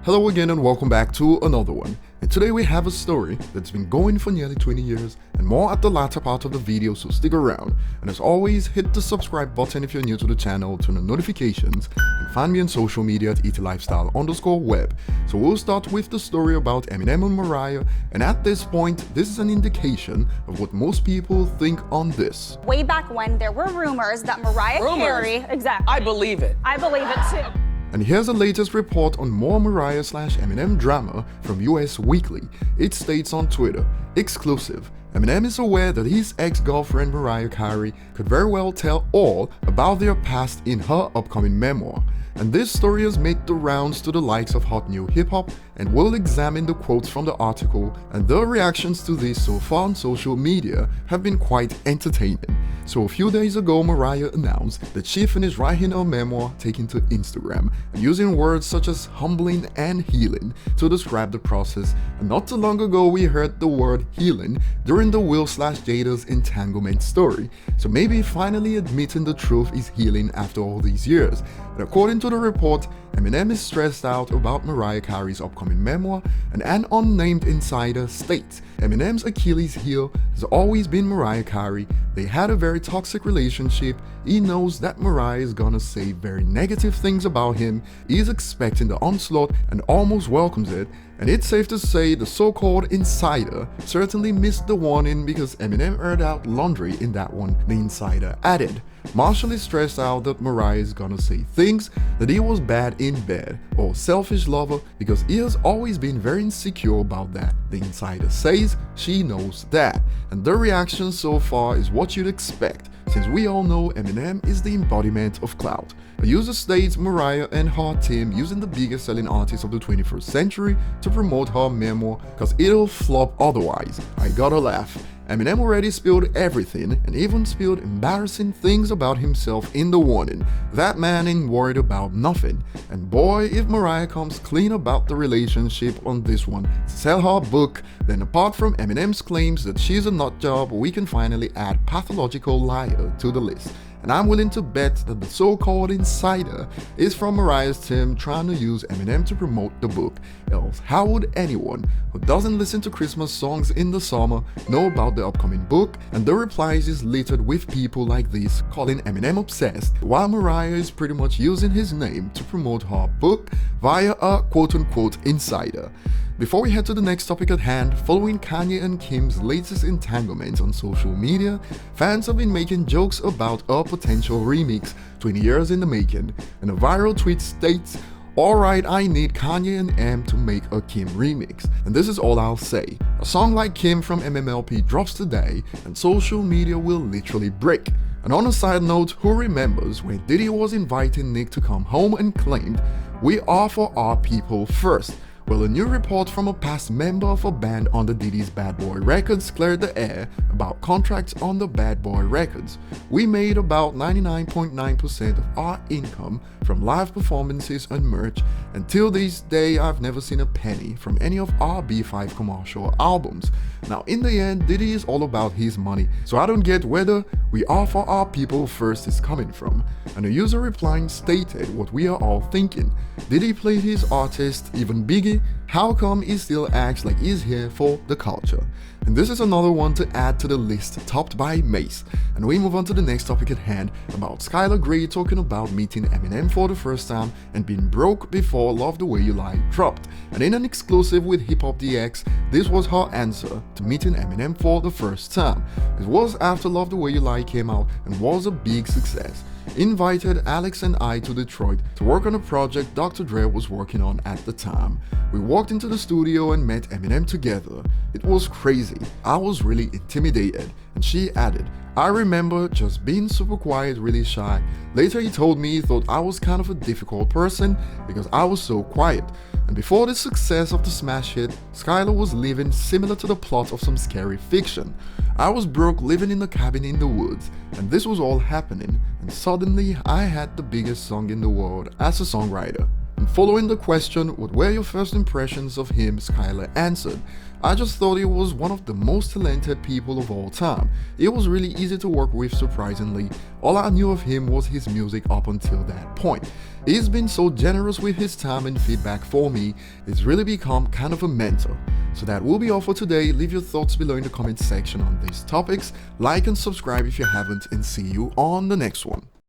Hello again and welcome back to another one. And today we have a story that's been going for nearly 20 years and more at the latter part of the video, so stick around. And as always, hit the subscribe button if you're new to the channel, turn on notifications, and find me on social media at ETLifestyle_web. So we'll start with the story about Eminem and Mariah, and at this point, this is an indication of what most people think on this. Way back when, there were rumors that Mariah Carey, exactly. I believe it. I believe it too. And here's the latest report on more Mariah/Eminem drama from US Weekly. It states on Twitter, exclusive, Eminem is aware that his ex-girlfriend Mariah Carey could very well tell all about their past in her upcoming memoir. And this story has made the rounds to the likes of Hot New Hip Hop, and we'll examine the quotes from the article, and the reactions to this so far on social media have been quite entertaining. So a few days ago, Mariah announced that she finished writing her memoir, taking to Instagram, and using words such as humbling and healing to describe the process. And not too long ago, we heard the word healing during the Will/Jada's entanglement story. So maybe finally admitting the truth is healing after all these years. And according to the report, Eminem is stressed out about Mariah Carey's upcoming memoir, and an unnamed insider states Eminem's Achilles heel has always been Mariah Carey. They had a very toxic relationship. He knows that Mariah is gonna say very negative things about him. He's expecting the onslaught and almost welcomes it. And it's safe to say the so-called insider certainly missed the warning, because Eminem aired out laundry in that one, the insider added. Marshall is stressed out that Mariah is gonna say things that he was bad in bed or selfish lover, because he has always been very insecure about that. The insider says she knows that, and the reaction so far is what you'd expect, since we all know Eminem is the embodiment of clout. A user states Mariah and her team using the biggest selling artist of the 21st century to promote her memoir, cause it'll flop otherwise. I gotta laugh. Eminem already spilled everything, and even spilled embarrassing things about himself in the warning. That man ain't worried about nothing. And boy, if Mariah comes clean about the relationship on this one, sell her book, then apart from Eminem's claims that she's a nutjob, we can finally add pathological liar to the list. And I'm willing to bet that the so-called insider is from Mariah's team trying to use Eminem to promote the book. Else, how would anyone who doesn't listen to Christmas songs in the summer know about the upcoming book? And the replies is littered with people like this calling Eminem obsessed, while Mariah is pretty much using his name to promote her book via a quote-unquote insider. Before we head to the next topic at hand, following Kanye and Kim's latest entanglements on social media, fans have been making jokes about a potential remix 20 years in the making, and a viral tweet states, "Alright, I need Kanye and M to make a Kim remix, and this is all I'll say. A song like Kim from MMLP drops today, and social media will literally break." And on a side note, who remembers when Diddy was inviting Nick to come home and claimed, "We are for our people first"? Well, a new report from a past member of a band under Diddy's Bad Boy Records cleared the air about contracts on the Bad Boy Records. "We made about 99.9% of our income from live performances and merch, and till this day I've never seen a penny from any of our B5 commercial albums." Now in the end, Diddy is all about his money, so I don't get whether "we are for our people first" is coming from. And a user replying stated what we are all thinking. Diddy played his artist, even Biggie. How come he still acts like he's here for the culture? And this is another one to add to the list, topped by Mace. And we move on to the next topic at hand, about Skylar Grey talking about meeting Eminem for the first time and being broke before Love the Way You Lie dropped. And in an exclusive with Hip Hop DX, this was her answer to meeting Eminem for the first time. It was after Love the Way You Lie came out and was a big success. Invited Alex and I to Detroit to work on a project Dr. Dre was working on at the time. We walked into the studio and met Eminem together. It was crazy. I was really intimidated. And she added, "I remember just being super quiet, really shy. Later he told me he thought I was kind of a difficult person because I was so quiet." And before the success of the smash hit, Skylar was living similar to the plot of some scary fiction. "I was broke, living in a cabin in the woods, and this was all happening, and suddenly I had the biggest song in the world as a songwriter." And And following the question, what were your first impressions of him, Skylar answered, I just thought he was one of the most talented people of all time. It was really easy to work with, surprisingly. All I knew of him was his music up until that point. He's been so generous with his time and feedback for me. He's really become kind of a mentor. So that will be all for today. Leave your thoughts below in the comment section on these topics. Like and subscribe if you haven't, and see you on the next one.